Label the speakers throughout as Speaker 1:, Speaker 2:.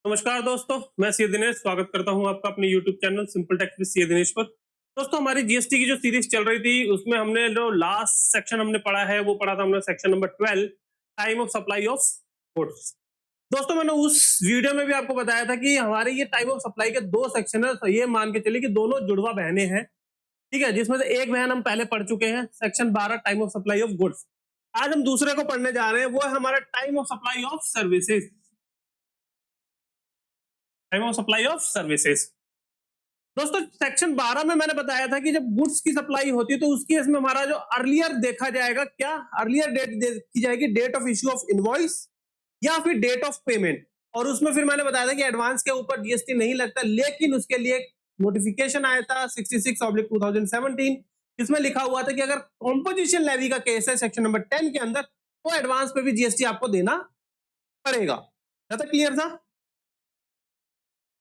Speaker 1: नमस्कार दोस्तों, मैं सी दिनेश स्वागत करता हूं आपका अपने YouTube channel simple tax with C Dinesh पर। दोस्तों, हमारी जीएसटी की जो सीरीज चल रही थी उसमें हमने जो लास्ट सेक्शन हमने पढ़ा है वो पढ़ा था हमने section number 12 time of supply of goods. दोस्तों, मैंने उस वीडियो में भी आपको बताया था कि हमारे ये टाइम ऑफ सप्लाई के दो सेक्शन है, तो ये मान के चलिए कि दोनों जुड़वा बहनें हैं। ठीक है, जिसमें से एक बहन हम पहले पढ़ चुके हैं, section 12 time of supply of goods. आज हम दूसरे को पढ़ने जा रहे हैं, वो है हमारा time of supply of services. Time of supply of services. दोस्तों, सेक्शन 12 में मैंने बताया था कि जब गुड्स की सप्लाई होती है तो उसकी इसमें हमारा जो अर्लियर देखा जाएगा, क्या अर्लियर डेट देखी जाएगी, date of issue of invoice या फिर डेट ऑफ पेमेंट। और उसमें फिर मैंने बताया था कि एडवांस के ऊपर जीएसटी नहीं लगता, लेकिन उसके लिए एक नोटिफिकेशन आया था 66/2017। इसमें लिखा हुआ था कि अगर कॉम्पोजिशन लेवी का केस है सेक्शन नंबर 10 के अंदर, तो एडवांस पे भी जीएसटी आपको देना पड़ेगा। क्लियर था?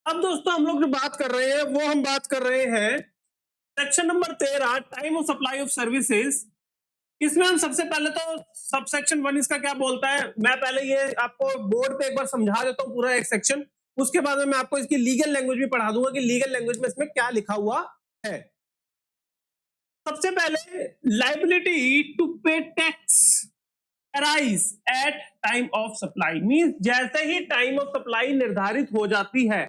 Speaker 1: अब दोस्तों, हम लोग जो बात कर रहे हैं वो हम बात कर रहे हैं section number 13 time of supply of services. इसमें हम सबसे पहले तो सब सेक्शन 1 इसका क्या बोलता है, मैं पहले ये आपको बोर्ड पे एक बार समझा देता हूँ पूरा एक सेक्शन। उसके बाद में मैं आपको इसकी लीगल लैंग्वेज भी पढ़ा दूंगा कि लीगल लैंग्वेज में इसमें क्या लिखा हुआ है। सबसे पहले, liability to pay tax arise at time of supply means जैसे ही टाइम ऑफ सप्लाई निर्धारित हो जाती है,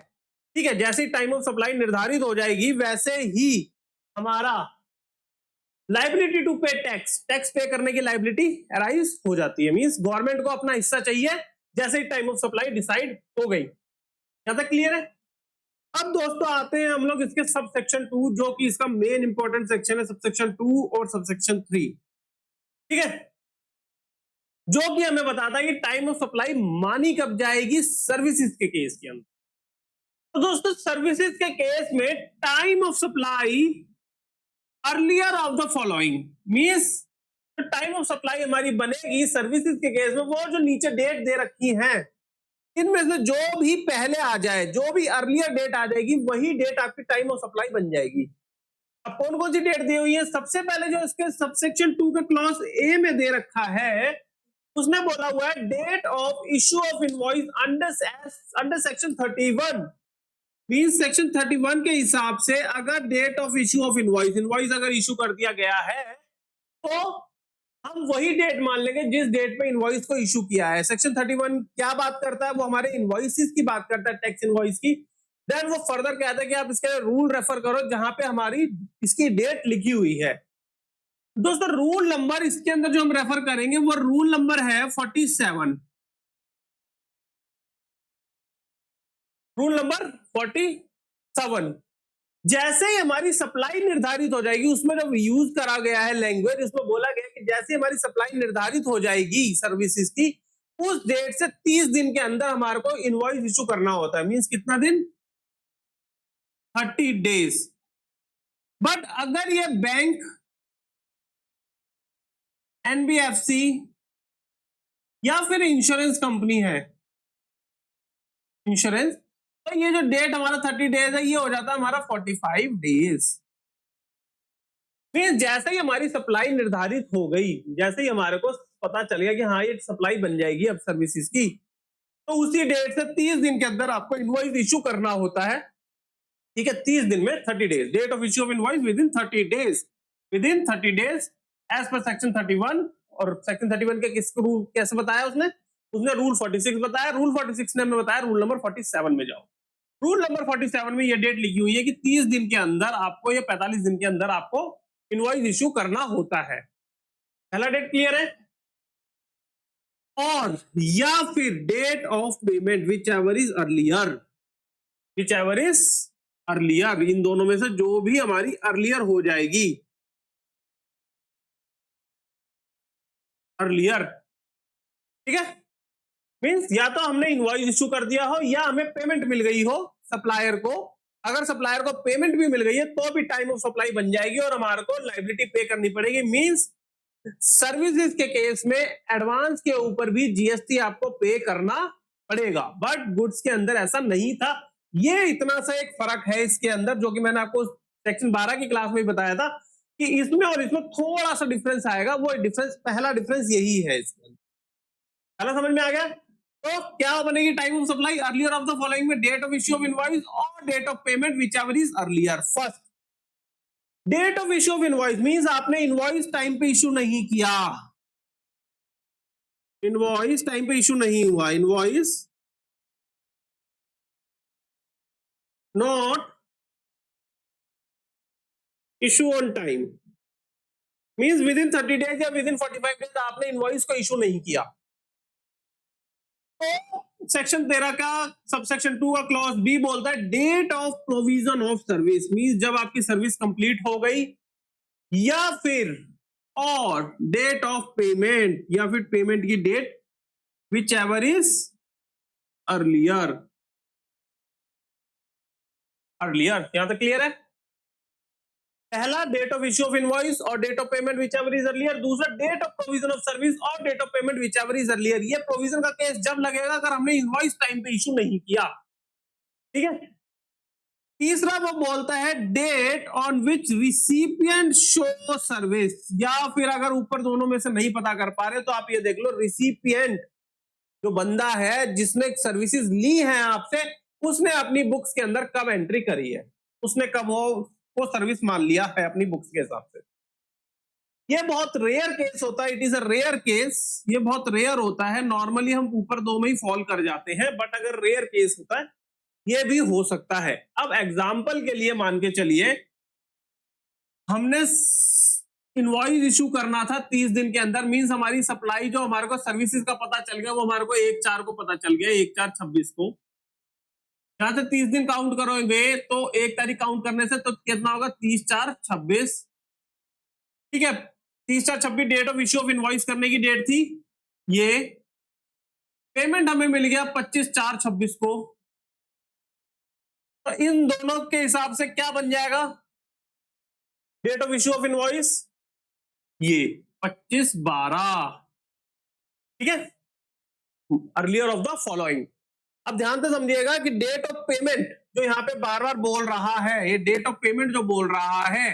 Speaker 1: ठीक है, जैसे ही टाइम ऑफ सप्लाई निर्धारित हो जाएगी वैसे ही हमारा liability to pay tax, tax पे करने की लाइबिलिटी अराइज हो जाती है। मींस गवर्नमेंट को अपना हिस्सा चाहिए जैसे ही टाइम ऑफ सप्लाई डिसाइड हो गई। यहां तक क्लियर है? अब दोस्तों आते हैं हम लोग इसके सब सेक्शन 2, जो कि इसका मेन इंपॉर्टेंट सेक्शन है, सब सेक्शन 2 और सब सेक्शन 3। ठीक है, जो कि हमें बताता है कि टाइम ऑफ सप्लाई मानी कब जाएगी सर्विसेज के केस के अंदर। तो दोस्तों, सर्विसेज के केस में time of supply earlier of the following means time of supply हमारी बनेगी सर्विसेज के केस में, वो जो नीचे डेट दे रखी है इनमें से जो भी पहले आ जाए, जो भी अर्लियर डेट आ जाएगी वही डेट आपकी टाइम ऑफ सप्लाई बन जाएगी। अब कौन कौन सी डेट दी हुई है? सबसे पहले जो इसके सबसेक्शन 2 के क्लॉज ए में दे रखा है, उसने बोला हुआ है date of issue of invoice under section 31 means section 31 के हिसाब से अगर date of issue of invoice अगर इश्यू कर दिया गया है तो हम वही डेट मान लेंगे जिस डेट पे इनवॉइस को इश्यू किया है। सेक्शन 31 क्या बात करता है? वो हमारे इनवॉइसेस की बात करता है, टैक्स इनवॉइस की। देन वो फर्दर कहता है कि आप इसके रूल रेफर करो जहां पे हमारी इसकी डेट लिखी हुई है। दोस्तों, रूल नंबर इसके अंदर जो हम रेफर करेंगे वो रूल नंबर है 47। Rule number 47। जैसे ही हमारी सप्लाई निर्धारित हो जाएगी, उसमें जब यूज करा गया है लैंग्वेज, उसमें बोला गया कि जैसे हमारी सप्लाई निर्धारित हो जाएगी सर्विसेज की, उस डेट से 30 दिन के अंदर हमारे को इनवॉइस इशू करना होता है। मींस कितना दिन? 30 डेज। बट अगर ये बैंक, एनबीएफसी या फिर इंश्योरेंस कंपनी है, इंश्योरेंस, तो ये जो डेट हमारा 30 डेज है ये हो जाता है हमारा 45 डेज। फिर जैसे ही हमारी सप्लाई निर्धारित हो गई, जैसे ही हमारे को पता चल गया कि हाँ ये सप्लाई बन जाएगी अब सर्विसेज की, तो उसी डेट से 30 दिन के अंदर आपको इनवॉइस इशू करना होता है। ठीक है, 30 दिन में 30 days, date of issue of invoice within 30 days, within 30 days as per section 31। और सेक्शन 31 के किस रूल कैसे बताया उसने? उसने रूल 46 बताया। रूल 46 ने हमें बताया रूल नंबर 47 में जाओ। रूल नंबर 47 में ये डेट लिखी हुई है कि 30 दिन के अंदर आपको, या 45 दिन के अंदर आपको इनवॉइस इशू करना होता है। पहला डेट क्लियर है? और या फिर date of payment whichever is earlier, whichever is earlier, इन दोनों में से जो भी हमारी अर्लियर हो जाएगी, अर्लियर। ठीक है, मींस या तो हमने इनवॉइस इशू कर दिया हो या हमें पेमेंट मिल गई हो सप्लायर को। अगर सप्लायर को पेमेंट भी मिल गई है तो भी टाइम ऑफ सप्लाई बन जाएगी और हमारे को लायबिलिटी पे करनी पड़ेगी। मींस सर्विसेज के केस में एडवांस के ऊपर भी जीएसटी आपको पे करना पड़ेगा, बट गुड्स के अंदर ऐसा नहीं था। ये इतना सा एक फर्क है इसके अंदर, जो कि मैंने आपको सेक्शन 12 की क्लास में बताया था कि इसमें और इसमें थोड़ा सा डिफरेंस आएगा। वो डिफरेंस, पहला डिफरेंस यही है इसके अंदर। पहला समझ में आ गया? तो क्या बनेगी time of supply? Earlier of the following में date of issue of invoice और date of payment whichever is earlier. First, date of issue of invoice means आपने इनवॉइस टाइम पे इश्यू नहीं किया, इनवॉइस टाइम पे issue नहीं हुआ, invoice not issue on time means within 30 days या within 45 days आपने invoice को इश्यू नहीं किया। तो सेक्शन 13 का सबसेक्शन 2 का क्लॉज बी बोलता है date of provision of service means जब आपकी सर्विस कंप्लीट हो गई, या फिर और डेट ऑफ पेमेंट या फिर पेमेंट की date whichever is earlier. Earlier यहां तक क्लियर है? पहला date of issue of invoice और date of payment whichever is earlier, दूसरा date of provision of service और date of payment whichever is earlier. ये provision का case जब लगेगा अगर हमने इनवॉइस टाइम पे इश्यू नहीं किया, ठीक है। तीसरा वो बोलता है date on which recipient show service, या फिर अगर ऊपर दोनों में से नहीं पता कर पा रहे तो आप ये देख लो रिसिपिएंट जो बंदा है जिसने सर्विसेज ली हैं आपसे, उसने अपनी बुक्स के अंदर कब एंट्री करी है, उसने कब वो सर्विस मान लिया है अपनी बुक्स के हिसाब से। ये बहुत रेयर केस होता है, it is a rare case, ये बहुत रेयर होता है। नॉर्मली हम ऊपर दो में ही फॉल कर जाते हैं, बट अगर रेयर केस होता है ये भी हो सकता है। अब एग्जाम्पल के लिए मान के चलिए हमने इनवॉइस इशू करना था 30 दिन के अंदर, मींस हमारी सप्लाई जो हमारे को सर्विसेज का पता चल गया वो हमारे को 1/4 को पता चल गया, 1/4/26 को। यहां से 30 दिन काउंट करोगे तो 1 तारीख काउंट करने से तो कितना होगा 30/4/26, ठीक है। 30/4/26 date of issue of invoice करने की डेट थी ये। पेमेंट हमें मिल गया 25/4/26 को। तो इन दोनों के हिसाब से क्या बन जाएगा date of issue of invoice? ये 25/12, ठीक है, अर्लियर ऑफ द फॉलोइंग। अब ध्यान से समझिएगा कि डेट ऑफ पेमेंट जो यहाँ पे बार बार बोल रहा है, ये डेट ऑफ पेमेंट जो बोल रहा है,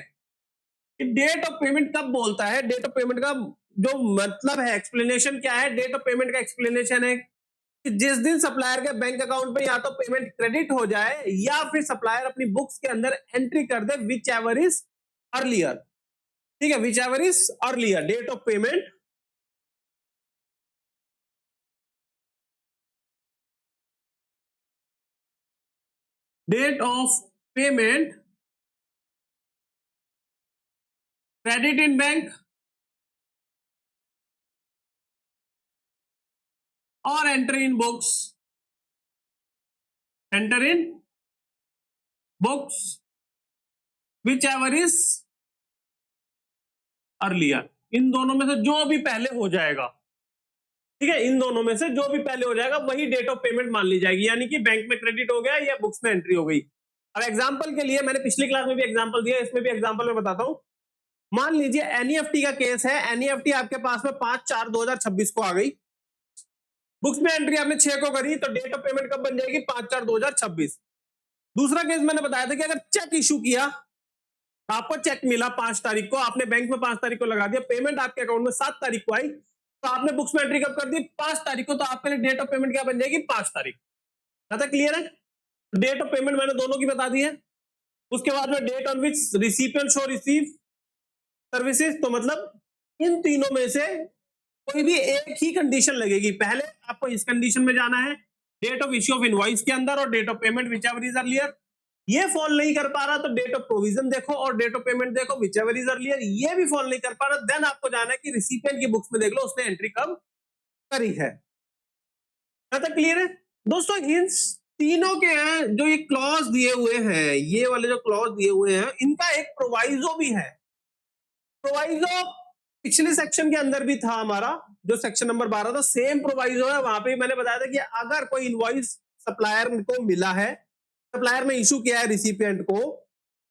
Speaker 1: डेट ऑफ पेमेंट कब बोलता है? डेट ऑफ पेमेंट का जो मतलब है, एक्सप्लेनेशन क्या है? डेट ऑफ पेमेंट का एक्सप्लेनेशन है कि जिस दिन सप्लायर के बैंक अकाउंट में या तो पेमेंट क्रेडिट हो जाए या फिर सप्लायर अपनी बुक्स के अंदर एंट्री कर दे विच एवर इज अर्लियर, ठीक है, whichever is earlier. Date of payment date of payment credit in bank और enter in books, enter in books whichever is earlier. इन दोनों में से जो भी पहले हो जाएगा, ठीक है, इन दोनों में से जो भी पहले हो जाएगा वही डेट ऑफ पेमेंट मान ली जाएगी, यानी कि बैंक में क्रेडिट हो गया या बुक्स में एंट्री हो गई। अब एग्जांपल के लिए मैंने पिछली क्लास में भी एग्जांपल दिया, इसमें भी एग्जांपल में बताता हूं। मान लीजिए एनईएफटी का केस है, एनईएफटी आपके पास में 5/4/2026 को आ गई, बुक्स में एंट्री आपने 6 को करी, तो डेट ऑफ पेमेंट कब बन जाएगी 5/4/2026। दूसरा केस मैंने बताया था कि अगर चेक इशू किया, आपको चेक मिला 5 तारीख को, आपने बैंक में 5 तारीख को लगा दिया, पेमेंट आपके अकाउंट में 7 तारीख को आई, तो आपने बुक्स में एंट्री कब कर दी 5 तारीख को, तो आपके लिए डेट ऑफ पेमेंट क्या बन जाएगी 5 तारीख। ज्यादा क्लियर है? डेट ऑफ पेमेंट मैंने दोनों की बता दी है। उसके बाद में date on which recipient show receive services, तो मतलब इन तीनों में से कोई भी एक ही कंडीशन लगेगी। पहले आपको इस कंडीशन में जाना है date of issue of invoice के अंदर और date of payment whichever is earlier. ये फॉल नहीं कर पा रहा तो डेट ऑफ प्रोविजन देखो और डेट ऑफ पेमेंट देखो विच एवर इज अर्लियर। ये भी फॉल नहीं कर पा रहा, देन आपको जाना है कि रिसिपिएंट की बुक्स में देख लो उसने एंट्री कब करी है। क्लियर है दोस्तों? इन तीनों के जो ये क्लॉज दिए हुए हैं, ये वाले जो क्लॉज दिए हुए हैं, इनका एक प्रोवाइजो भी है। प्रोवाइजो पिछले सेक्शन के अंदर भी था हमारा, जो सेक्शन नंबर 12 था, सेम प्रोवाइजो है। वहां पे मैंने बताया था कि अगर कोई इनवॉइस सप्लायर को मिला है, सप्लायर ने इशू किया है रिसिपिएंट को,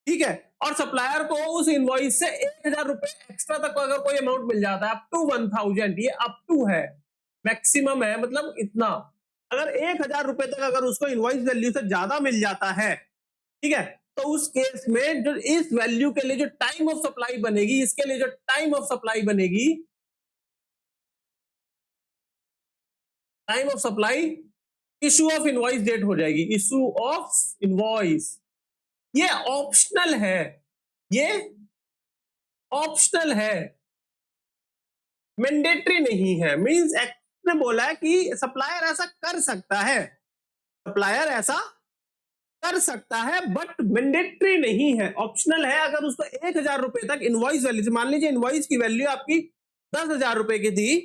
Speaker 1: ठीक है, और सप्लायर को उस इनवॉइस से 1000 रुपए एक्स्ट्रा तक अगर कोई अमाउंट मिल जाता है, अप टू 1000, ये अप टू है, मैक्सिमम है, मतलब इतना। अगर 1000 रुपए तक अगर उसको इनवॉइस वैल्यू से ज्यादा मिल जाता है, ठीक है, तो उस केस में जो इस वैल्यू के लिए जो टाइम ऑफ सप्लाई बनेगी, इसके लिए जो टाइम ऑफ सप्लाई बनेगी, time of supply, issue of invoice date हो जाएगी, इशू ऑफ इनवॉइस। ये ऑप्शनल है, ये ऑप्शनल है, मैंडेटरी नहीं है। मींस एक्ट ने बोला है कि सप्लायर ऐसा कर सकता है, सप्लायर ऐसा कर सकता है बट मैंडेटरी नहीं है, ऑप्शनल है। अगर उसको 1,000 रुपए तक इनवॉइस वैल्यू, मान लीजिए इनवॉइस की वैल्यू आपकी 10,000 रुपए की थी,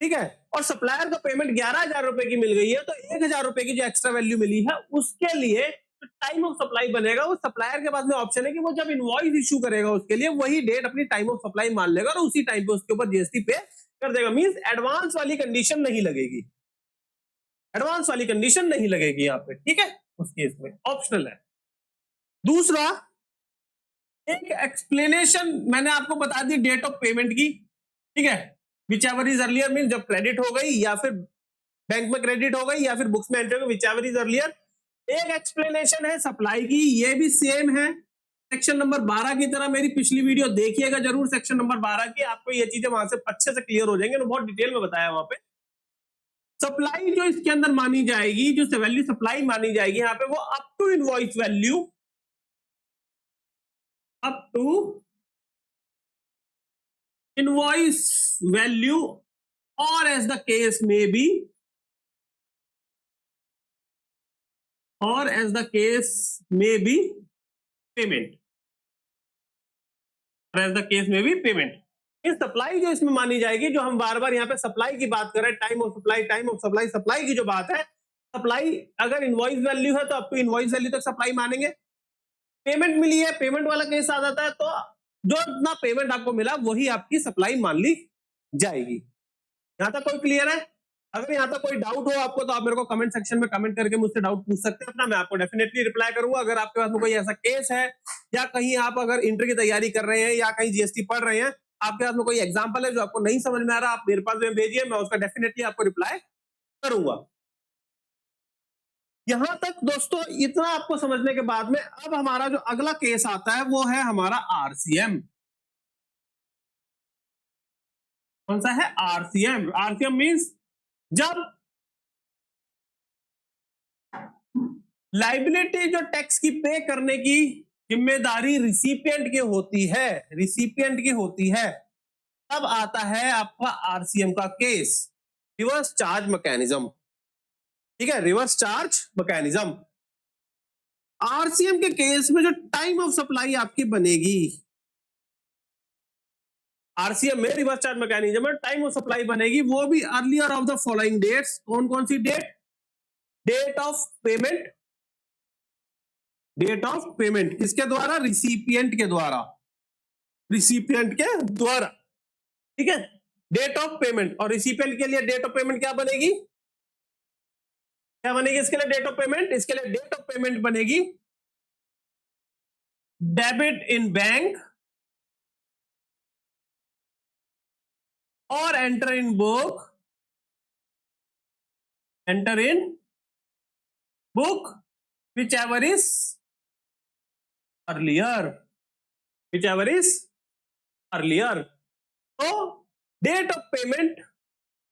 Speaker 1: ठीक है, और सप्लायर का पेमेंट 11,000 रुपए की मिल गई है, तो 1,000 रुपए की जो एक्स्ट्रा वैल्यू मिली है उसके लिए टाइम ऑफ सप्लाई बनेगा। वो सप्लायर के पास में ऑप्शन है कि वो जब इनवॉइस इशू करेगा उसके लिए वही डेट अपनी टाइम ऑफ सप्लाई मान लेगा और उसी टाइम पे उसके ऊपर जीएसटी पे कर देगा। मींस एडवांस वाली कंडीशन नहीं लगेगी, एडवांस वाली कंडीशन नहीं लगेगी यहाँ पे, ठीक है, उस केस में ऑप्शनल है। दूसरा, एक एक्सप्लेनेशन मैंने आपको बता दी डेट ऑफ पेमेंट की, ठीक है, whichever is earlier, mean जब क्रेडिट हो गई या फिर बैंक में क्रेडिट हो गई या फिर बुक्स में एंट्री हो गई, विच एवर इज अर्लियर। एक एक्सप्लेनेशन है सप्लाई की, ये भी सेम है सेक्शन नंबर 12 की तरह। मेरी पिछली वीडियो देखिएगा जरूर सेक्शन नंबर 12 की, आपको ये चीजें वहां से अच्छे से क्लियर हो जाएंगे, बहुत डिटेल में बताया वहां पे। सप्लाई जो इसके अंदर मानी जाएगी, जो वैल्यू सप्लाई मानी जाएगी यहाँ पे, वो up to invoice value, up to invoice value, और as the case may be, और as the case may be payment, और as the case may be payment. इस सप्लाई जो इसमें मानी जाएगी, जो हम बार बार यहाँ पे सप्लाई की बात कर रहे हैं, time of supply, time of supply, supply की जो बात है, सप्लाई अगर इनवॉइस वैल्यू है तो अप टू इनवॉइस वैल्यू तक सप्लाई मानेंगे। पेमेंट मिली है, पेमेंट वाला केस आ जाता है, तो जो इतना पेमेंट आपको मिला वही आपकी सप्लाई मान ली जाएगी। यहां तक कोई क्लियर है? अगर यहाँ तक कोई डाउट हो आपको तो आप मेरे को कमेंट सेक्शन में कमेंट करके मुझसे डाउट पूछ सकते हैं अपना, मैं आपको डेफिनेटली रिप्लाई करूंगा। अगर आपके पास में कोई ऐसा केस है या कहीं आप अगर इंटर की तैयारी कर रहे हैं या कहीं जीएसटी पढ़ रहे हैं, आपके पास में कोई एग्जाम्पल है जो आपको नहीं समझ में आ रहा, आप मेरे पास में भेजिए, मैं उसका डेफिनेटली आपको रिप्लाई करूंगा। यहां तक दोस्तों इतना आपको समझने के बाद में अब हमारा जो अगला केस आता है वो है हमारा आरसीएम। कौन सा है? आरसीएम। आरसीएम मींस जब लाइबिलिटी जो टैक्स की पे करने की जिम्मेदारी रिसिपिएंट की होती है, रिसिपिएंट की होती है, तब आता है आपका आरसीएम का केस, रिवर्स चार्ज मैकेनिज्म, ठीक है, रिवर्स चार्ज मैकेनिज्म। आरसीएम के केस में जो टाइम ऑफ सप्लाई आपकी बनेगी, आरसीएम में रिवर्स चार्ज मैकेनिज्म में टाइम ऑफ सप्लाई बनेगी, वो भी earlier of the following dates. कौन कौन सी डेट? Date of payment, date of payment किसके द्वारा? रिसिपिएंट के द्वारा, रिसिपिएंट के द्वारा, ठीक है, डेट ऑफ पेमेंट। और रिसिपिएंट के लिए डेट ऑफ पेमेंट क्या बनेगी? क्या बनेगी इसके लिए डेट ऑफ पेमेंट? इसके लिए डेट ऑफ पेमेंट बनेगी डेबिट इन बैंक और enter in book, enter in book whichever is earlier, whichever is earlier। तो डेट ऑफ पेमेंट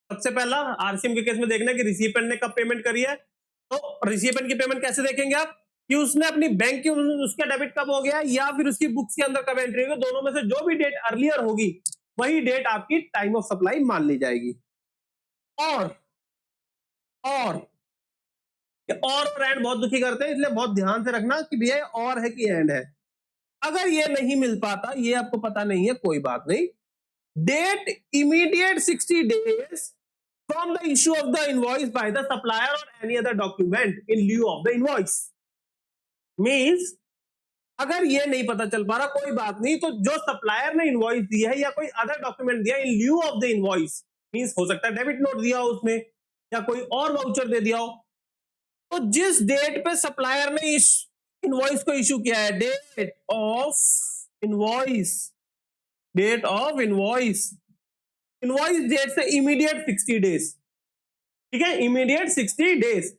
Speaker 1: सबसे पहला आरसीएम के केस में देखना है कि रिसिपिएंट ने कब पेमेंट करी है। तो रिसिपिएंट की पेमेंट कैसे देखेंगे आप? कि उसने अपनी बैंक की, उसका डेबिट कब हो गया या फिर उसकी बुक्स के अंदर कब एंट्री होगी, दोनों में से जो भी डेट अर्लियर होगी वही डेट आपकी टाइम ऑफ सप्लाई मान ली जाएगी। और एंड बहुत दुखी करते हैं, इसलिए बहुत ध्यान से रखना कि भैया और है कि एंड है। अगर ये नहीं मिल पाता, ये आपको पता नहीं है, कोई बात नहीं, date immediate 60 days from the issue of the invoice by the supplier or any other document in lieu of the invoice। Means अगर ये नहीं पता चल पा रहा, कोई बात नहीं, तो जो सप्लायर ने इनवॉइस दी है या कोई अदर डॉक्यूमेंट दिया in lieu of the invoice, means हो सकता है डेबिट नोट दिया हो उसमें या कोई और वाउचर दे दिया हो, तो जिस डेट पे सप्लायर ने इस इनवॉइस को इशू किया है, date of invoice, date of invoice, invoice date से इमीडिएट 60 days, ठीक है, इमीडिएट 60 days।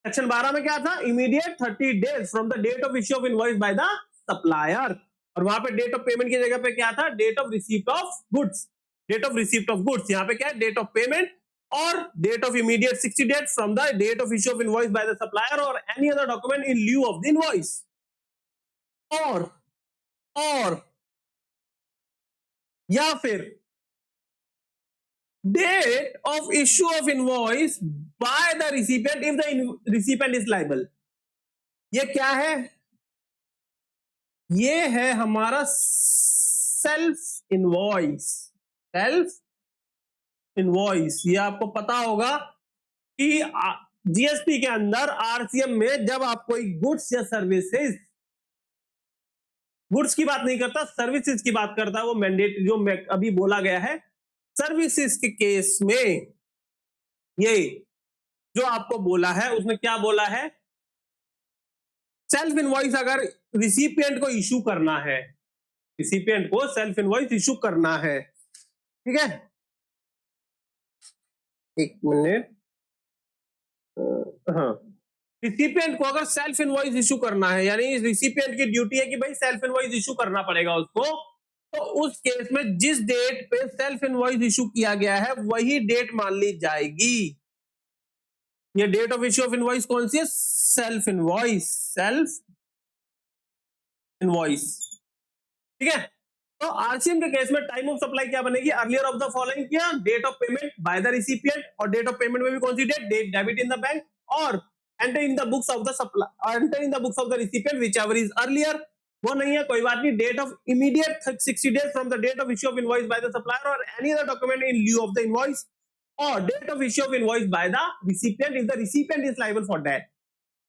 Speaker 1: सेक्शन 12 में क्या था? Immediate 30 days from the date of issue of invoice by the supplier. और वहां पे डेट ऑफ पेमेंट की जगह पे क्या था? Date of receipt of goods, date of receipt of goods. यहाँ पे क्या है? Date of payment or date of immediate 60 days from the date of issue of invoice by the supplier or any other document in lieu of the invoice, और या फिर date of issue of invoice by the recipient if the recipient is liable। ये क्या है? ये है हमारा self invoice. Self invoice, ये आपको पता होगा कि जीएसटी के अंदर आरसीएम में जब आप कोई गुड्स या सर्विसेज, गुड्स की बात नहीं करता, सर्विसेज की बात करता है, वो मैंडेट जो अभी बोला गया है, सर्विसेज के केस में ये जो आपको बोला है उसमें क्या बोला है, सेल्फ इनवॉइस अगर रिसिपिएंट को इशू करना है, रिसिपिएंट को सेल्फ इनवॉइस इशू करना है, ठीक है, एक मिनट, हाँ, रिसिपिएंट को अगर सेल्फ इनवॉइस इशू करना है, यानी रिसिपिएंट की ड्यूटी है कि भाई सेल्फ इनवॉइस इशू करना पड़ेगा उसको, तो उस केस में जिस डेट पे सेल्फ इनवॉइस इशू किया गया है वही डेट मान ली जाएगी। ये date of issue of invoice कौन सी है? सेल्फ इनवॉइस, सेल्फ इनवॉइस, ठीक है। तो आरसीएम के केस में टाइम ऑफ सप्लाई क्या बनेगी? अर्लियर ऑफ द फॉलोइंग, क्या? Date of payment by the recipient, और डेट ऑफ पेमेंट में भी कौन सी डेट? Date debit in the bank, और enter in the books of the supply, enter in the books of the recipient whichever is earlier, वो नहीं है, कोई बात नहीं। Date of immediate 60 days from the date of issue of invoice by the supplier और any other document in lieu of the invoice, और date of issue of invoice by the recipient if the recipient is liable for that,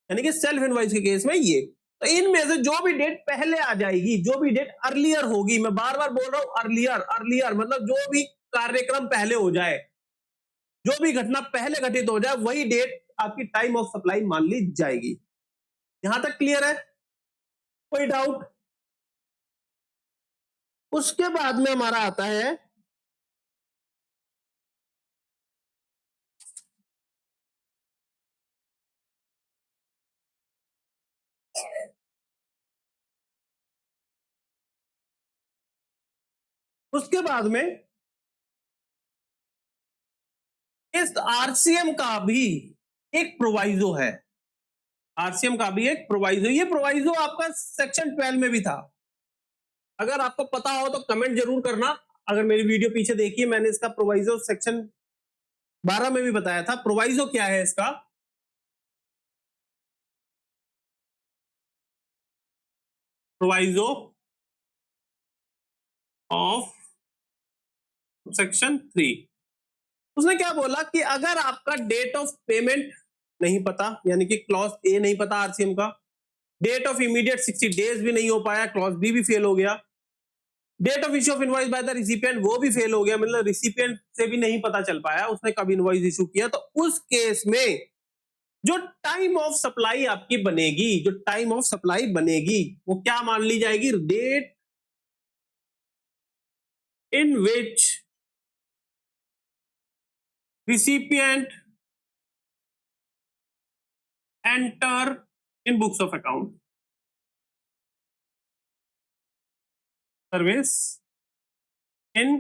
Speaker 1: यानी कि self invoice के case में ये। तो इनमें से जो भी डेट पहले आ जाएगी, जो भी डेट अर्लियर होगी, मैं बार बार बोल रहा हूं अर्लियर, अर्लियर मतलब जो भी कार्यक्रम पहले हो जाए, जो भी घटना पहले घटित हो जाए, वही डेट आपकी टाइम ऑफ सप्लाई मान ली जाएगी। यहां तक क्लियर है? कोई डाउट? उसके बाद में हमारा आता है उसके बाद में इस आरसीएम का भी एक प्रोवाइजो है, आरसीएम का भी एक प्रोवाइजो, ये प्रोवाइजो आपका सेक्शन 12 में भी था। अगर आपको पता हो तो कमेंट जरूर करना। अगर मेरी वीडियो पीछे देखिए, मैंने इसका प्रोवाइजो सेक्शन 12 में भी बताया था। प्रोवाइजो क्या है इसका? प्रोवाइजो ऑफ सेक्शन 3, उसने क्या बोला कि अगर आपका डेट ऑफ पेमेंट नहीं पता, यानी कि क्लॉज ए नहीं पता आरसीएम का, डेट ऑफ इमीडिएट 60 डेज भी नहीं हो पाया, क्लॉज बी भी फेल हो गया, date of issue of invoice by the recipient वो भी फेल हो गया, मतलब रिसिपिएंट से भी नहीं पता चल पाया उसने कब इनवॉइस इशू किया, तो उस केस में जो टाइम ऑफ सप्लाई आपकी बनेगी, जो टाइम ऑफ सप्लाई बनेगी वो क्या मान ली जाएगी? Date in which recipient enter in books of account, service in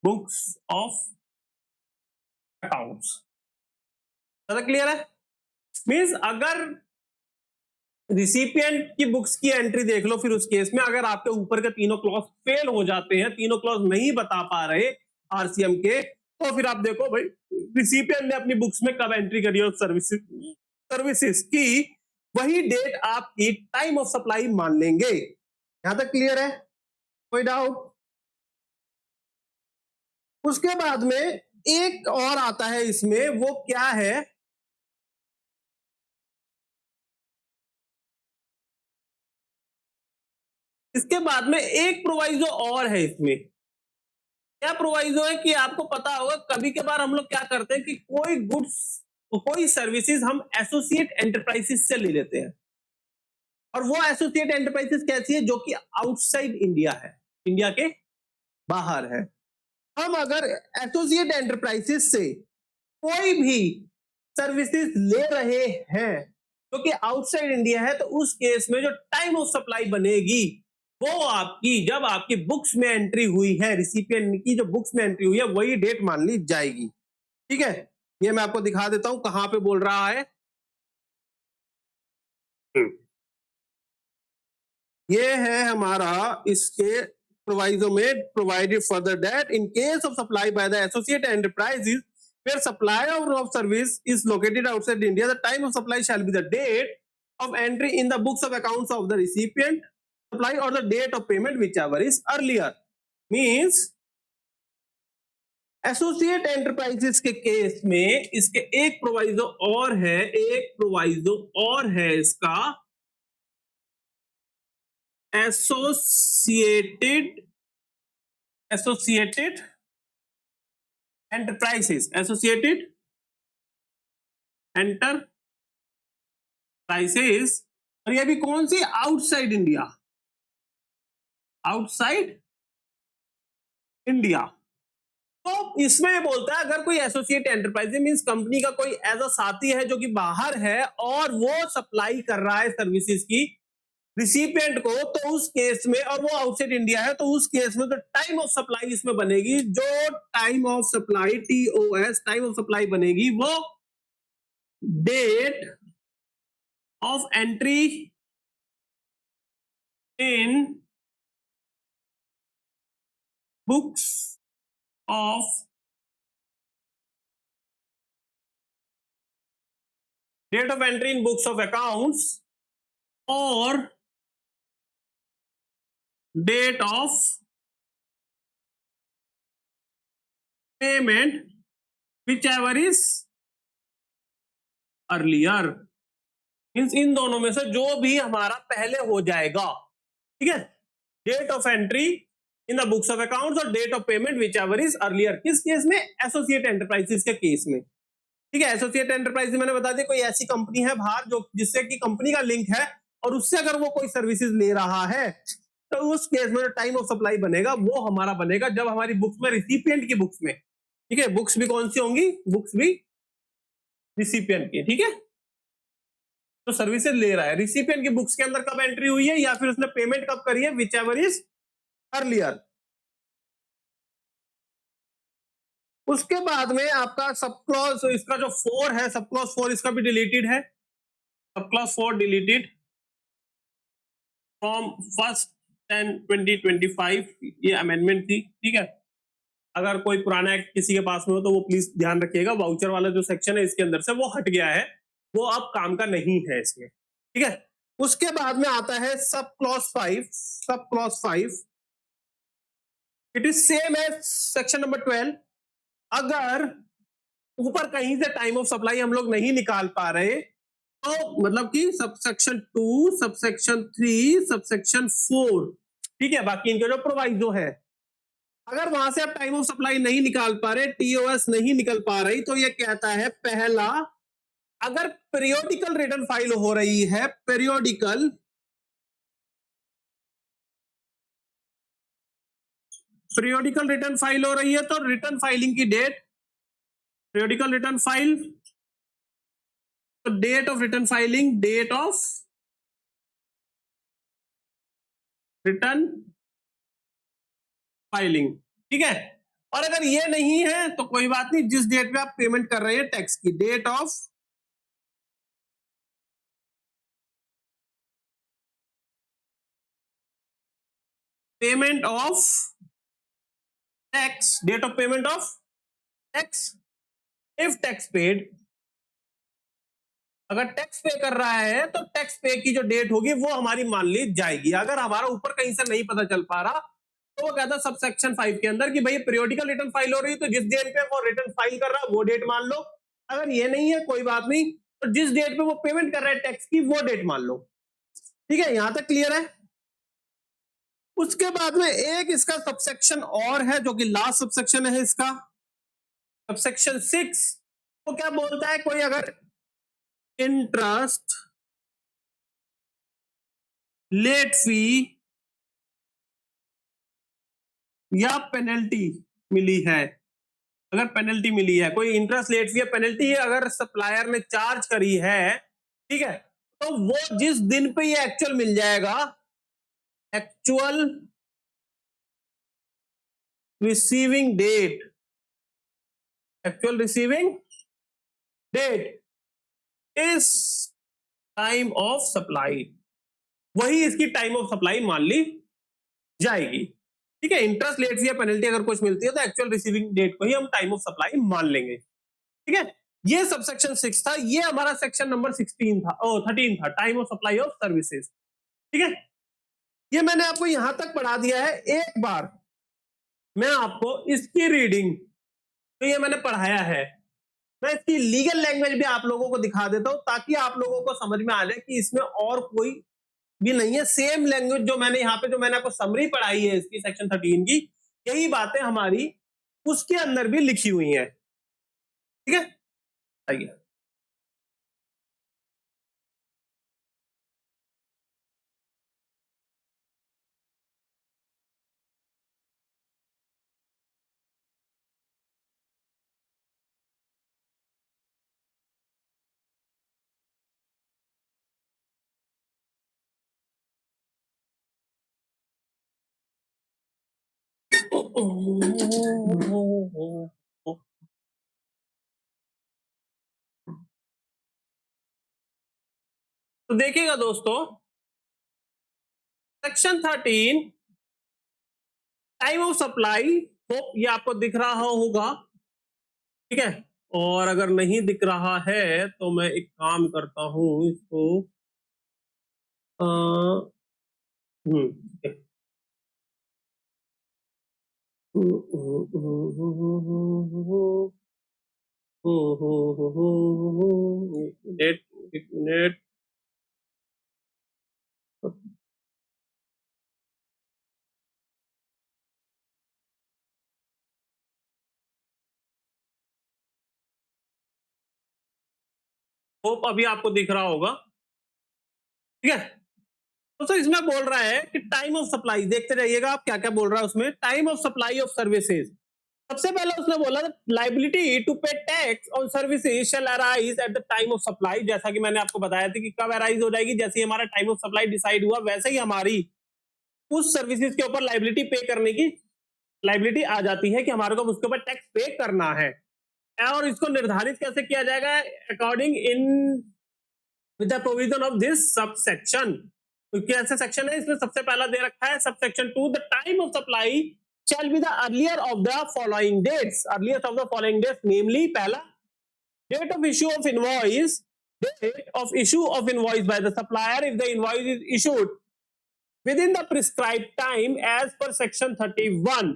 Speaker 1: books of accounts। ज्यादा क्लियर है? मीन्स अगर रिसिपिएंट की बुक्स की एंट्री देख लो, फिर उस केस में अगर आपके ऊपर के तीनों क्लॉज फेल हो जाते हैं, तीनों क्लॉज नहीं बता पा रहे आरसीएम के, तो फिर आप देखो भाई रिसिपिएंट ने अपनी बुक्स में कब एंट्री करी हो सर्विसेज की, वही डेट आपकी टाइम ऑफ सप्लाई मान लेंगे। यहां तक क्लियर है? कोई डाउट? उसके बाद में एक और आता है इसमें, वो क्या है? इसके बाद में एक प्रोवाइजो और है इसमें। क्या प्रोवाइजो है कि आपको पता होगा कभी कभार हम लोग क्या करते हैं कि कोई गुड्स, कोई सर्विसेज हम एसोसिएट एंटरप्राइजेस से ले लेते हैं, और वो एसोसिएट एंटरप्राइजेस कैसी है? जो कि आउटसाइड इंडिया है, इंडिया के बाहर है। हम अगर एसोसिएट एंटरप्राइजेस से कोई भी सर्विसेज ले रहे हैं जो कि आउटसाइड इंडिया है, तो उस केस में जो टाइम ऑफ सप्लाई बनेगी वो आपकी जब आपकी बुक्स में एंट्री हुई है, रिसिपिएंट की जो बुक्स में एंट्री हुई है वही डेट मान ली जाएगी। ठीक है, ये मैं आपको दिखा देता हूं कहां पे बोल रहा है। ये है हमारा इसके प्रोवाइजो में, provided further that in case of supply by the associate enterprises where supplier of service is located outside India, the time of supply shall be the date of entry in the books of accounts of the recipient supply or the date of payment whichever is earlier. Means associate enterprises के case में इसके एक proviso और है, एक proviso और है इसका, एसोसिएटेड एंटरप्राइजेस, एसोसिएटेड एंटरप्राइजेस, और ये भी कौन सी, आउटसाइड इंडिया, आउटसाइड इंडिया। तो इसमें बोलता है अगर कोई एसोसिएट एंटरप्राइज मींस कंपनी का कोई ऐसा साथी है जो कि बाहर है और वो सप्लाई कर रहा है सर्विसेज की रिसिपिएंट को, तो उस केस में, और वो आउटसाइड इंडिया है, तो उस केस में तो टाइम ऑफ सप्लाई इसमें बनेगी, जो time of supply TOS time of supply बनेगी वो date of entry in books of date of entry in books of accounts और date of payment whichever is earlier। Means इन दोनों में से जो भी हमारा पहले हो जाएगा, ठीक है, date of entry in the books of accounts और date of payment whichever is earlier। किस केस में, एसोसिएट एंटरप्राइजेस के केस में। ठीक है, एसोसिएट एंटरप्राइज मैंने बता दिया कोई ऐसी कंपनी है बाहर जो जिससे कि कंपनी का लिंक है और उससे अगर वो कोई सर्विसेज ले रहा है, तो उस केस में जो टाइम ऑफ सप्लाई बनेगा वो हमारा बनेगा जब हमारी बुक्स में, रिसिपिएंट की बुक्स में, ठीक है, बुक्स भी कौन सी होंगी, बुक्स भी रिसिपिएंट की, ठीक है, तो सर्विसेज ले रहा है, रिसिपिएंट की बुक्स के अंदर कब एंट्री हुई है या फिर उसने पेमेंट कब करी है, whichever is earlier। उसके बाद में आपका सब क्लॉज, इसका जो 4 है, सब क्लॉज 4 इसका भी डिलीटेड है, सब क्लॉज 4 डिलीटेड फ्रॉम 1/10/2025, ये अमेंडमेंट थी, ठीक है। अगर कोई पुराना एक्ट किसी के पास में हो तो वो प्लीज ध्यान रखिएगा, वाउचर वाला जो सेक्शन है इसके अंदर से वो हट गया है, वो अब काम का नहीं है इसमें, ठीक है। उसके बाद में आता है सब clause 5, sub clause 5 it is same as section number 12। अगर ऊपर कहीं से टाइम ऑफ सप्लाई हम लोग नहीं निकाल पा रहे, तो मतलब कि सबसेक्शन 2, सबसेक्शन 3, सबसेक्शन 4, ठीक है, बाकी इनके जो प्रोवाइजो है, अगर वहां से आप टाइम ऑफ सप्लाई नहीं निकाल पा रहे, TOS नहीं निकल पा रही, तो ये कहता है पहला, अगर पीरियोडिकल रिटर्न फाइल हो रही है, पीरियोडिकल रिटर्न फाइल हो रही है, तो रिटर्न फाइलिंग की डेट, पीरियोडिकल रिटर्न फाइल, तो date of return filing, date of return filing, ठीक है। और अगर ये नहीं है तो कोई बात नहीं, जिस डेट पे आप पेमेंट कर रहे हैं टैक्स की, date of payment of tax, date of payment of tax, if tax paid, अगर टैक्स पे कर रहा है तो टैक्स पे की जो डेट होगी वो हमारी मान ली जाएगी। अगर हमारा ऊपर कहीं से नहीं पता चल पा रहा, तो वो कहता है सबसेक्शन 5 के अंदर कि भाई पीरियोडिकल रिटर्न फाइल हो रही है, तो जिस डेट पे वो रिटर्न फाइल कर रहा है वो डेट मान लो। अगर ये नहीं है कोई बात नहीं, तो जिस डेट पे वो पेमेंट कर रहा है टैक्स की वो डेट मान लो, ठीक है, यहां तक क्लियर है। उसके बाद में एक इसका सबसेक्शन और है जो कि लास्ट सबसेक्शन है इसका, सबसेक्शन 6। वो क्या बोलता है, कोई अगर इंटरेस्ट, लेट फी या पेनल्टी मिली है, अगर पेनल्टी मिली है, कोई इंटरेस्ट, लेट फी या पेनल्टी अगर सप्लायर ने चार्ज करी है, ठीक है, तो वो जिस दिन पे ये एक्चुअल मिल जाएगा, actual receiving date, actual receiving date is time of supply, वही इसकी टाइम ऑफ सप्लाई मान ली जाएगी। ठीक है, इंटरेस्ट लेट या पेनल्टी अगर कुछ मिलती है तो एक्चुअल रिसीविंग डेट को ही हम टाइम ऑफ सप्लाई मान लेंगे। ठीक है, ये सबसेक्शन 6 था, ये हमारा सेक्शन नंबर 16 था, 13 था, time of supply of services. ठीक है, ये मैंने आपको यहां तक पढ़ा दिया है। एक बार मैं आपको इसकी रीडिंग, तो ये मैंने पढ़ाया है, मैं इसकी लीगल लैंग्वेज भी आप लोगों को दिखा देता हूं ताकि आप लोगों को समझ में आ जाए कि इसमें और कोई भी नहीं है। सेम लैंग्वेज जो मैंने यहाँ पे, जो मैंने आपको समरी पढ़ाई है इसकी सेक्शन 13 की, यही बातें हमारी उसके अंदर भी लिखी हुई हैं। ठीक है, आइए तो देखिएगा दोस्तों, section 13 time of supply, hope ये आपको दिख रहा होगा। ठीक है, और अगर नहीं दिख रहा है तो मैं एक काम करता हूं, इसको ठीक है, एक मिनट, होप अभी आपको दिख रहा होगा। ठीक है, तो सर इसमें बोल रहा है कि टाइम ऑफ सप्लाई, देखते रहिएगा आप क्या क्या बोल रहा है उसमें। Time of supply of services, सबसे पहले उसने बोला liability to pay tax on services shall arise at the time of supply. जैसा कि मैंने आपको बताया था कि कब अराइज हो जाएगी, जैसे ही हमारा टाइम ऑफ सप्लाई डिसाइड हुआ वैसे ही हमारी उस सर्विसेज के ऊपर लाइबिलिटी पे करने की लाइबिलिटी आ जाती है कि हमारे को उसके ऊपर टैक्स पे करना है। और इसको निर्धारित कैसे किया जाएगा, according in with the provision of this subsection. तो कैसे सेक्शन है इसमें, सबसे पहला दे रखा है subsection 2, the time of supply shall be the earlier of the following dates, earliest of the following dates, namely पहला date of issue of invoice, date of issue of invoice by the supplier if the invoice is issued within the prescribed time as per section 31,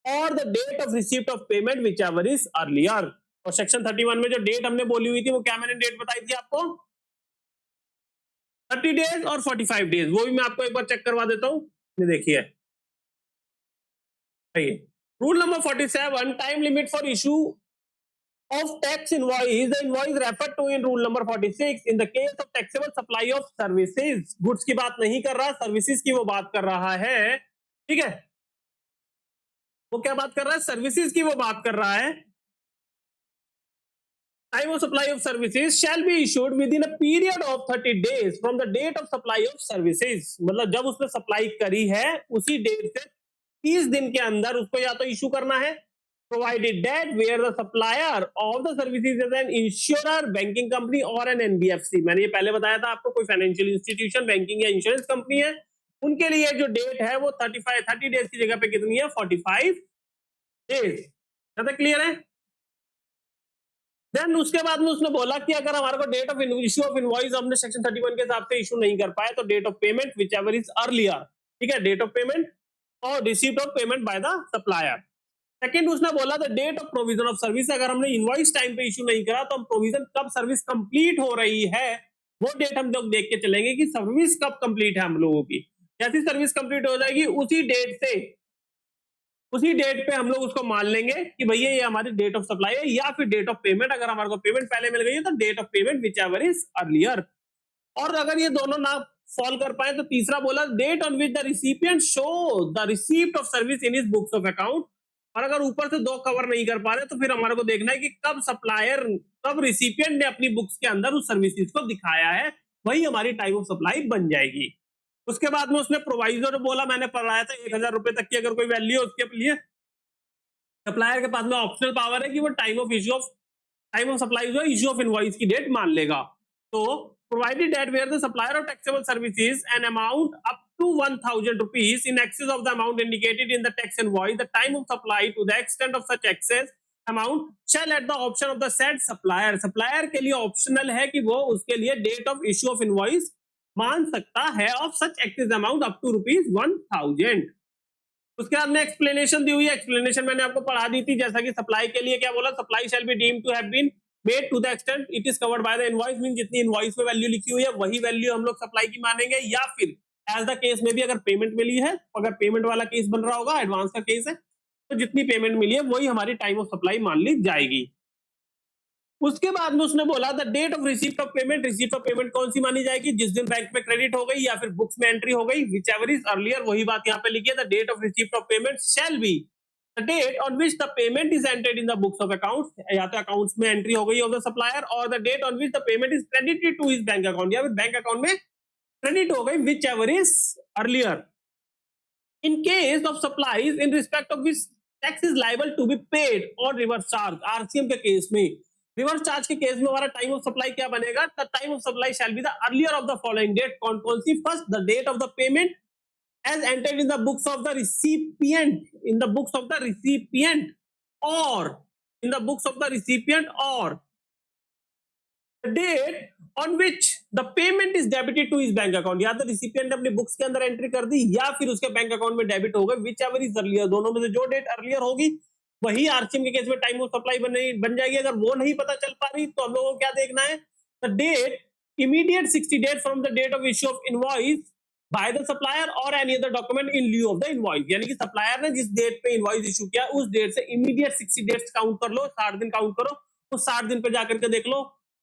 Speaker 1: or the date of receipt of payment whichever is earlier। और section 31 में जो date हमने बोली हुई थी वो क्या मैंने डेट बताई थी आपको, 30 डेज और 45 डेज, वो भी मैं आपको एक बार चेक करवा देता हूं। ये देखिए rule number 47, time limit for issue of tax invoice, the invoice referred to in rule number 46 in the case of taxable supply of services। Goods की बात नहीं कर रहा, सर्विसेज की वो बात कर रहा है। ठीक है, वो क्या बात कर रहा है, सर्विसेज की वो बात कर रहा है। Time of supply of services shall be issued within a period of 30 days from the date of supply of services. मतलब जब उसने सप्लाई करी है उसी डेट से 30 दिन के अंदर उसको या तो इशू करना है, provided that where the supplier of the services is an insurer, banking company or an NBFC। मैंने ये पहले बताया था आपको, कोई फाइनेंशियल इंस्टीट्यूशन, बैंकिंग या इंश्योरेंस कंपनी है, उनके लिए जो डेट है वो 30 डेज की जगह पे कितनी है, 45 डेज। ज्यादा क्लियर है। देन उसके बाद में उसने बोला कि अगर हमारे को date of issue of invoice हमने सेक्शन 31 के हिसाब से इशू नहीं कर पाए तो date of payment whichever is earlier. ठीक है, डेट ऑफ पेमेंट और receipt of payment by the supplier. Second उसने बोला the date of provision of service, अगर हमने इनवॉइस टाइम पे इशू नहीं करा तो हम प्रोविजन कब सर्विस कंप्लीट हो रही है वो डेट हम लोग देख के चलेंगे कि सर्विस कब कंप्लीट है हम लोगों की। जैसी सर्विस कंप्लीट हो जाएगी उसी डेट पे हम लोग उसको मान लेंगे कि भैया ये हमारी डेट ऑफ सप्लाई है, या फिर डेट ऑफ पेमेंट, अगर हमारे को पेमेंट पहले मिल गई है तो date of payment whichever is earlier. और अगर ये दोनों ना सॉल्व कर पाए तो तीसरा बोला date on which the recipient show the receipt of service in his books of account. और अगर ऊपर से दो कवर नहीं कर पा रहे तो फिर हमारे को देखना है कि कब सप्लायर, कब रिसिपिएंट ने अपनी बुक्स के अंदर उस सर्विसेज को दिखाया है, वही हमारी टाइम ऑफ सप्लाई बन जाएगी। उसके बाद में उसने प्रोवाइजर बोला, मैंने पढ़ाया था 1000 रुपए तक की अगर कोई वैल्यू है उसके लिए सप्लायर के पास में ऑप्शनल पावर है कि वो टाइम ऑफ सप्लाई जो इश्यू ऑफ इनवॉइस की डेट मान लेगा। तो provided that where the supplier of taxable services an amount up to 1000 rupees in excess of the amount indicated in the tax invoice, the time of supply to the extent of such excess amount shall at the option of the said supplier, supplier के लिए optional है कि वो उसके लिए date of issue of invoice मान सकता है of such excess amount up to ₹1000। उसके बाद में एक्सप्लेनेशन दी हुई है, एक्सप्लेनेशन मैंने आपको पढ़ा दी थी, जैसा कि सप्लाई के लिए क्या बोला, supply shall be deemed to have been made to the extent it is covered by the invoice, mean जितनी इनवॉइस में वैल्यू लिखी हुई है वही वैल्यू हम लोग सप्लाई की मानेंगे, या फिर एज द केस में भी अगर पेमेंट मिली है, अगर पेमेंट वाला केस बन रहा होगा, एडवांस का केस है, तो जितनी पेमेंट मिली है वही हमारी टाइम ऑफ सप्लाई मान ली जाएगी। उसके बाद में उसने बोला the date of receipt of payment, receipt of payment कौन सी मानी जाएगी, जिस दिन बैंक में क्रेडिट हो गई या फिर बुक्स में एंट्री हो गई, विच एवर इज अर्लियर, वही बात यहाँ पे लिखी है, the date of receipt of payment shall be the date on which the payment is entered in the books of accounts, या तो अकाउंट्स में एंट्री हो गई ऑफ द सप्लायर, और the date on which the payment is credited to his bank account, या फिर bank account में credit हो गई, whichever is earlier. In case of supplies in respect of which tax is liable to be paid or reverse charge, RCM के case में, reverse charge के case में हमारा टाइम ऑफ सप्लाई क्या बनेगा, the time of supply shall be the earlier of the following date, कौन कौन सी, first the date of the payment as entered in the books of the recipient, in the books of the recipient, or in the books of the recipient, or the date on which the payment is debited to his bank account, या तो recipient ने अपने books के अंदर entry कर दी या फिर उसके बैंक अकाउंट में डेबिट हो गए, विच एवर इज अर्लियर, दोनों में से जो डेट अर्लियर होगी वही आरसीएम के केस में टाइम ऑफ सप्लाई बन जाएगी। अगर वो नहीं पता चल पा रही तो हम लोगों को क्या देखना है, the date immediate 60 days from the date of issue of invoice by the supplier और any other document in lieu of the invoice, यानी कि सप्लायर ने जिस डेट पे इनवॉइस इशू किया उस डेट से इमीडिएट 60 डेज काउंट कर लो, 60 दिन काउंट करो, उस 60 दिन पे जाकर के देख लो,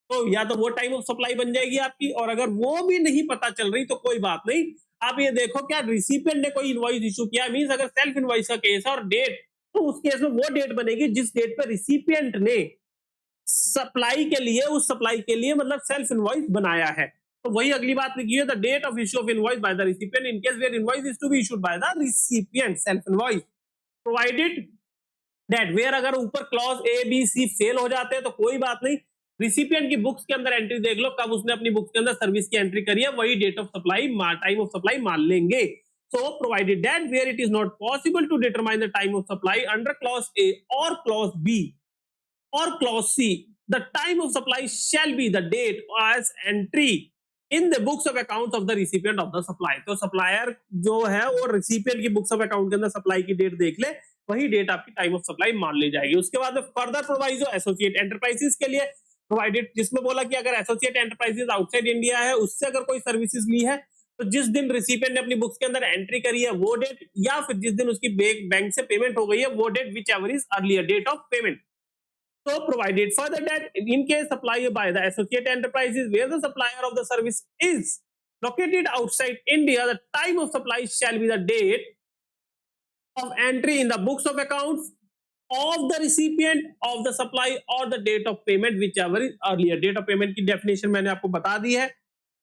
Speaker 1: तो या तो वो टाइम ऑफ सप्लाई बन जाएगी आपकी, और अगर वो भी नहीं पता चल रही तो कोई बात नहीं, आप ये देखो क्या रिसिपिएंट ने कोई इनवॉइस इशू किया, मींस अगर सेल्फ इनवॉइस का केस है और डेट, तो उस केस में वो डेट बनेगी जिस डेट पे रिसिपिएंट ने सप्लाई के लिए, उस सप्लाई के लिए मतलब सेल्फ इनवॉइस बनाया है। तो वही अगली बात लिखी है, the date of issue of invoice by the recipient in case where invoice is to be issued by the recipient, self invoice, provided that where, अगर ऊपर clause A B C fail हो जाते हैं तो कोई बात नहीं, रिसिपिएंट की बुक्स के अंदर एंट्री देख लो, कब उसने अपनी बुक्स के अंदर सर्विस की एंट्री करी है, वही date of supply, time of supply मान लेंगे। So provided that where it is not possible to determine the time of supply under clause A or clause B or clause C, the time of supply shall be the date as entry in the books of accounts of the recipient of the supply। तो supplier जो है वो recipient की books of account के अंदर supply की date देख ले, वही डेट आपकी टाइम ऑफ सप्लाई मान ली जाएगी। उसके बाद फर्दर प्रोवाइजो एसोसिएट एंटरप्राइजेस के लिए प्रोवाइडेड, जिसमें बोला कि अगर एसोसिएट एंटरप्राइजेस आउटसाइड इंडिया है, उससे अगर कोई सर्विसेज ली है, तो जिस दिन रिसिपिएंट ने अपनी बुक्स के अंदर एंट्री करी है वो डेट, या फिर जिस दिन उसकी बैंक से पेमेंट हो गई है वो date, whichever is earlier date of payment. So provided further that in case supply by the associate enterprises where the supplier of the service is located outside India, the time of supply shall be the date of entry in the books of accounts of the recipient of the supply or the date of payment, whichever is earlier। date of payment की definition मैंने आपको बता दी है,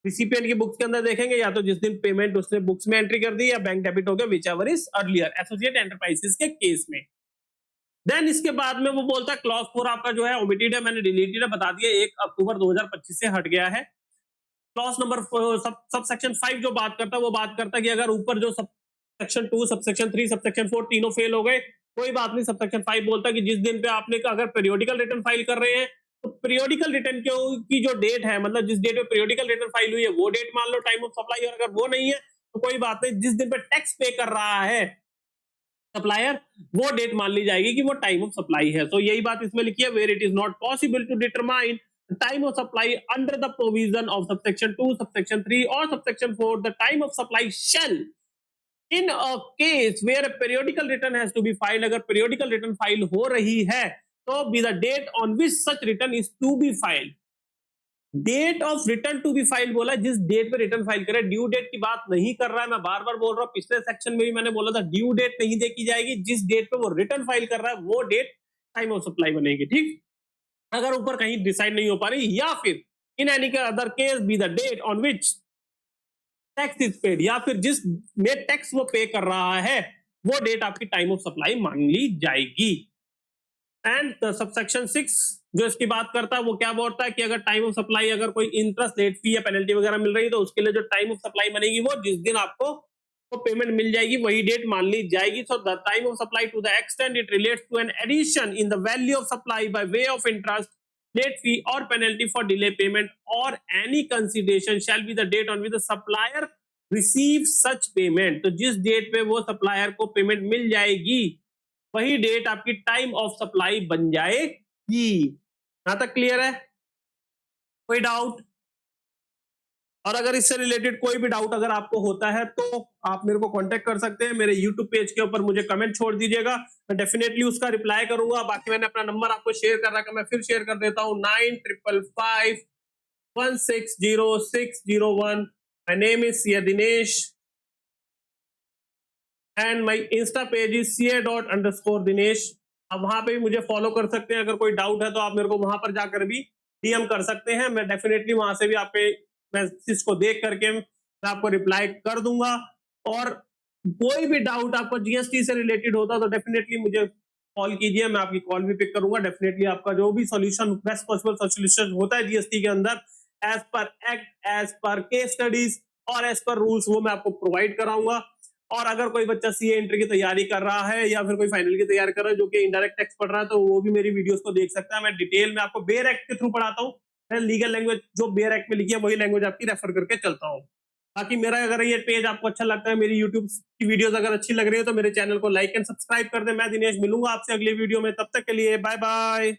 Speaker 1: recipient की books के अंदर देखेंगे या तो जिस दिन पेमेंट उसने बुक्स में एंट्री कर दी या बैंक डेबिट हो गया, which ever is earlier, associate enterprises के केस में। देन इसके बाद में वो बोलता है क्लॉज 4 आपका जो है ओमिटेड है, मैंने डिलीटेड है, बता दिया 1 अक्टूबर 2025 से हट गया है। क्लॉज नंबर सब सेक्शन 5 जो बात करता है वो बात करता है कि अगर ऊपर जो sub section 2 sub section 3 sub section 4 तीनों फेल हो गए, कोई बात नहीं, सब सेक्शन 5 बोलता है कि जिस दिन पे आपने अगर पीरियोडिकल रिटर्न फाइल कर रहे हैं तो पीरियोडिकल रिटर्न की जो डेट है, मतलब जिस डेट पे पीरियोडिकल रिटर्न फाइल हुई है वो डेट मान लो टाइम ऑफ सप्लाई, और अगर वो नहीं है तो कोई बात नहीं, जिस दिन पे टैक्स पे कर रहा है सप्लायर वो डेट मान ली जाएगी कि वो टाइम ऑफ सप्लाई है। तो यही बात इसमें लिखी है, where it is not possible to determine time of supply under the provision of subsection 2 subsection 3 और subsection 4, the time of supply shall in a case where a periodical return has to be filed, अगर periodical return file हो रही है तो be the date on which such return is to be filed. Date of return to be file बोला, जिस डेट पे return file करे, ड्यू डेट की बात नहीं कर रहा है, मैं बार बार बोल रहा हूं, पिछले सेक्शन में भी मैंने बोला था ड्यू डेट नहीं देखी जाएगी, जिस डेट पे वो रिटर्न फाइल कर रहा है वो डेट टाइम ऑफ सप्लाई बनेगी। ठीक, अगर ऊपर कहीं डिसाइड नहीं हो पा रही, या फिर in any other case be the date on which tax is paid, या फिर जिस में टैक्स वो पे कर रहा है वो डेट आपकी टाइम ऑफ सप्लाई मान ली जाएगी। एंड सबसेक्शन 6 जो इसकी बात करता है वो क्या बोलता है कि अगर टाइम ऑफ सप्लाई अगर कोई इंटरेस्ट, लेट फी या पेनल्टी वगैरह मिल रही है तो उसके लिए जो टाइम ऑफ सप्लाई बनेगी वो जिस दिन आपको वो पेमेंट मिल जाएगी वही डेट मान ली जाएगी। So the time of supply to the extent it relates to an addition in the value of supply by way of interest, late fee or penalty for delay payment or any consideration shall be the date on which the supplier receives such payment। तो जिस डेट पे वो supplier को payment मिल जाएगी वही date आपकी time of supply बन जाएगी। यहां तक क्लियर है? कोई डाउट? और अगर इससे रिलेटेड कोई भी डाउट अगर आपको होता है तो आप मेरे को कांटेक्ट कर सकते हैं, मेरे यूट्यूब पेज के ऊपर मुझे कमेंट छोड़ दीजिएगा, मैं डेफिनेटली उसका रिप्लाई करूंगा। बाकी मैंने अपना नंबर आपको शेयर कर रखा है, मैं फिर शेयर कर देता हूँ 9555160601। My name is CA Dinesh and my Insta page is ca._dinesh। आप वहां पे भी मुझे फॉलो कर सकते हैं। अगर कोई डाउट है तो आप मेरे को वहां पर जाकर भी डीएम कर सकते हैं, मैं डेफिनेटली वहां से भी आपके मैसेज को देख करके मैं आपको रिप्लाई कर दूंगा। और कोई भी डाउट आपको जीएसटी से रिलेटेड होता तो डेफिनेटली मुझे कॉल कीजिए, मैं आपकी कॉल भी पिक करूंगा। डेफिनेटली आपका जो भी सॉल्यूशन, बेस्ट पॉसिबल सॉल्यूशन होता है जीएसटी के अंदर as per act, as per case studies और एज पर रूल्स, वो मैं आपको प्रोवाइड कराऊंगा। और अगर कोई बच्चा सीए एंट्री की तैयारी कर रहा है या फिर कोई फाइनल की तैयारी कर रहा है जो कि इनडायरेक्ट टैक्स पढ़ रहा है तो वो भी मेरी वीडियोस को देख सकता है। मैं डिटेल में आपको बेयर एक्ट के थ्रू पढ़ाता हूँ, मैं लीगल लैंग्वेज जो बेयर एक्ट में लिखी है वही लैंग्वेज आपकी रेफर करके चलता हूँ। बाकी मेरा अगर ये पेज आपको अच्छा लगता है, मेरी यूट्यूब की वीडियोस अगर अच्छी लग रही है तो मेरे चैनल को लाइक एंड सब्सक्राइब कर दे। मैं दिनेश मिलूंगा आपसे अगली वीडियो में, तब तक के लिए बाय बाय।